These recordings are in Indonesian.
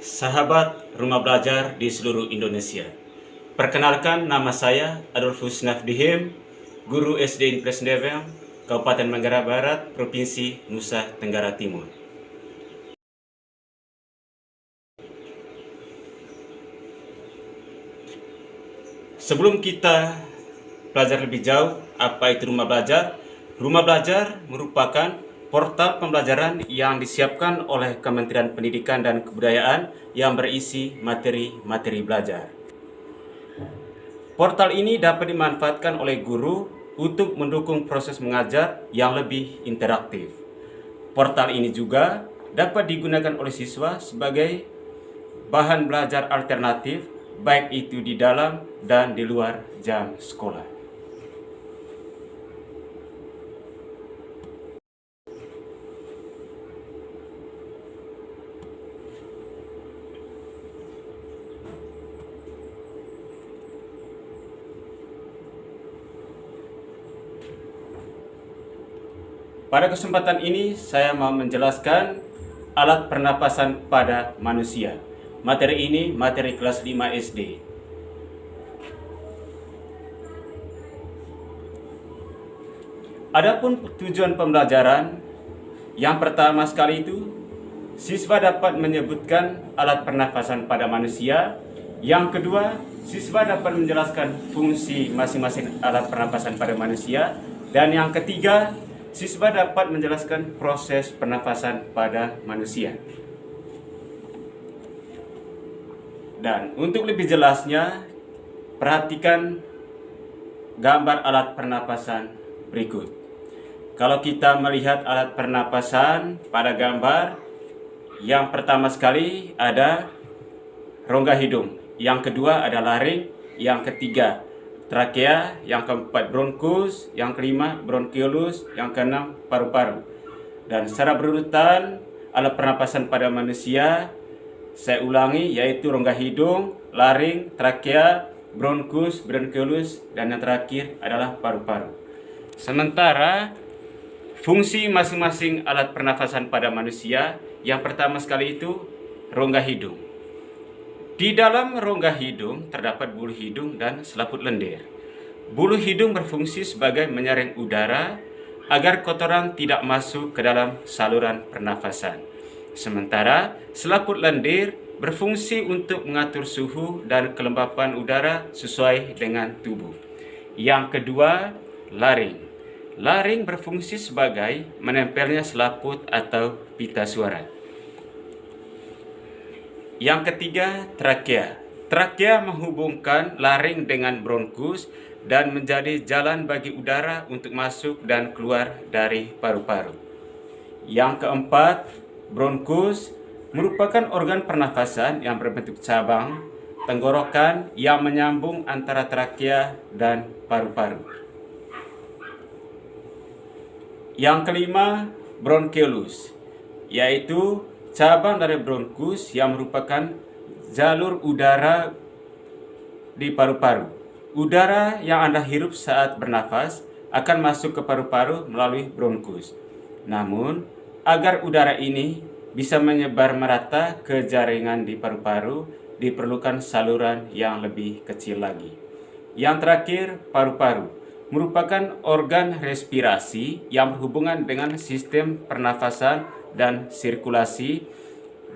Sahabat Rumah Belajar di seluruh Indonesia. Perkenalkan, nama saya Adolfus Nafdihim, Guru SD di Presendewang, Kabupaten Manggarai Barat, Provinsi Nusa Tenggara Timur. Sebelum kita belajar lebih jauh, apa itu Rumah Belajar? Rumah Belajar merupakan portal pembelajaran yang disiapkan oleh Kementerian Pendidikan dan Kebudayaan yang berisi materi-materi belajar. Portal ini dapat dimanfaatkan oleh guru untuk mendukung proses mengajar yang lebih interaktif. Portal ini juga dapat digunakan oleh siswa sebagai bahan belajar alternatif, baik itu di dalam dan di luar jam sekolah. Pada kesempatan ini saya mau menjelaskan alat pernapasan pada manusia. Materi ini materi kelas 5 SD. Adapun tujuan pembelajaran, yang pertama sekali itu, siswa dapat menyebutkan alat pernafasan pada manusia. Yang kedua, siswa dapat menjelaskan fungsi masing-masing alat pernapasan pada manusia. Dan yang ketiga, siswa dapat menjelaskan proses pernafasan pada manusia. Dan untuk lebih jelasnya, perhatikan gambar alat pernapasan berikut. Kalau kita melihat alat pernapasan pada gambar, yang pertama sekali ada rongga hidung, yang kedua ada laring, yang ketiga trakea, yang keempat bronkus, yang kelima bronkiolus, yang keenam paru-paru. Dan secara berurutan alat pernapasan pada manusia, saya ulangi, yaitu rongga hidung, laring, trakea, bronkus, bronkiolus, dan yang terakhir adalah paru-paru. Sementara fungsi masing-masing alat pernafasan pada manusia, yang pertama sekali itu rongga hidung. Di dalam rongga hidung terdapat bulu hidung dan selaput lendir. Bulu hidung berfungsi sebagai menyaring udara agar kotoran tidak masuk ke dalam saluran pernafasan. Sementara selaput lendir berfungsi untuk mengatur suhu dan kelembapan udara sesuai dengan tubuh. Yang kedua, laring. Laring berfungsi sebagai menempelnya selaput atau pita suara. Yang ketiga, trakea. Trakea menghubungkan laring dengan bronkus dan menjadi jalan bagi udara untuk masuk dan keluar dari paru-paru. Yang keempat, bronkus merupakan organ pernafasan yang berbentuk cabang tenggorokan yang menyambung antara trakea dan paru-paru. Yang kelima, bronkiolus, yaitu cabang dari bronkus yang merupakan jalur udara di paru-paru. Udara yang Anda hirup saat bernafas akan masuk ke paru-paru melalui bronkus. Namun, agar udara ini bisa menyebar merata ke jaringan di paru-paru, diperlukan saluran yang lebih kecil lagi. Yang terakhir, paru-paru merupakan organ respirasi yang berhubungan dengan sistem pernafasan dan sirkulasi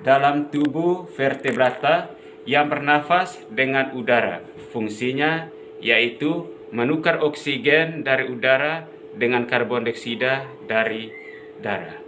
dalam tubuh vertebrata yang bernafas dengan udara. Fungsinya yaitu menukar oksigen dari udara dengan karbon dioksida dari darah.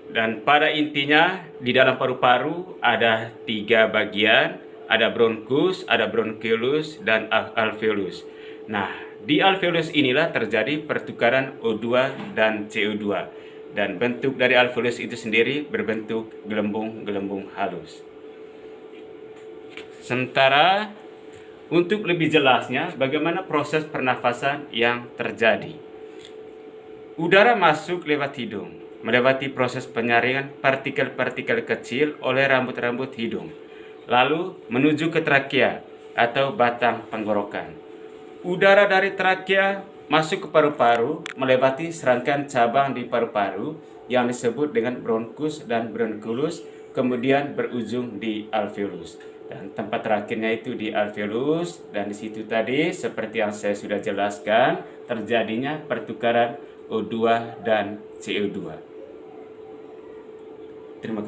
Dan pada intinya di dalam paru-paru ada 3 bagian, ada bronkus, ada bronkiolus, dan alveolus. Nah, di alveolus inilah terjadi pertukaran O2 dan CO2. Dan bentuk dari alveolus itu sendiri berbentuk gelembung-gelembung halus. Sementara untuk lebih jelasnya bagaimana proses pernafasan yang terjadi. Udara masuk lewat hidung, melewati proses penyaringan partikel-partikel kecil oleh rambut-rambut hidung, lalu menuju ke trakea atau batang tenggorokan. Udara dari trakea masuk ke paru-paru, melewati serangkaian cabang di paru-paru yang disebut dengan bronkus dan bronkulus, kemudian berujung di alveolus. Dan tempat terakhirnya itu di alveolus, dan di situ tadi seperti yang saya sudah jelaskan, terjadinya pertukaran O2 dan CO2. Terima kasih.